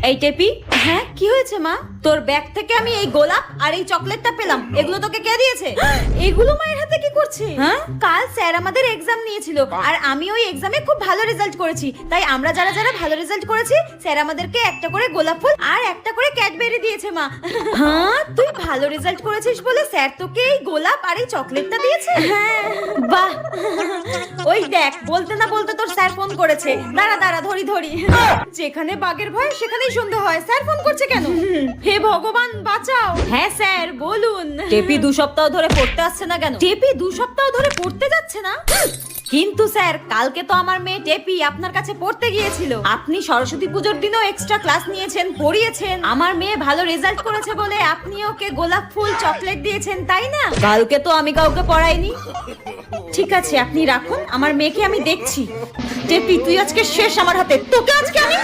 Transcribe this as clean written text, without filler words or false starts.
এই টেপি, হ্যাঁ কি হয়েছে মা? তোর ব্যাগ থেকে আমি এই গোলাপ আর এই চকলেটটা পেলাম, এগুলো তোকে কে দিয়েছে? এগুলো মায়ের হাতে কি করছে? হ্যাঁ, কাল স্যার আমাদের এক্সাম নিয়েছিল আর আমি ওই এক্সামে খুব ভালো রেজাল্ট করেছি, তাই আমরা যারা যারা ভালো রেজাল্ট করেছি স্যার আমাদেরকে একটা করে গোলাপ ফুল আর একটা করে ক্যাডবেরি দিয়েছে মা। হ্যাঁ, তুই ভালো রেজাল্ট করেছিস বলে স্যার তোকে এই গোলাপ আর এই চকলেটটা দিয়েছে? হ্যাঁ, বাহ। ওই দেখ, বলতে না বলতে তোর স্যার ফোন করেছে। দাঁড়া দাঁড়া, ধরি ধরি। যেখানে বাঘের ভয় সেখানেই সন্ধ্যা হয়। স্যার ফোন করছে কেন? হে ভগবান বাঁচাও। হ্যাঁ স্যার বলুন। টেপি 2 সপ্তাহ ধরে পড়তে আসছে না কেন? টেপি 2 সপ্তাহ ধরে পড়তে যাচ্ছে না? কিন্তু স্যার, কালকে তো আমার মেয়ে টেপি আপনার কাছে পড়তে গিয়েছিল। আপনি সরস্বতী পুজোর দিনও এক্সট্রা ক্লাস নিয়েছেন, পড়িয়েছেন। আমার মেয়ে ভালো রেজাল্ট করেছে বলে আপনি ওকে গোলাপ ফুল চকলেট দিয়েছেন, তাই না? কালকে তো আমি কাউকে পড়াইনি। ঠিক আছে, আপনি রাখুন, আমার মেয়েকে আমি দেখছি। টেপি তুই আজকে শেষ আমার হাতে, তোকে আজকে আমি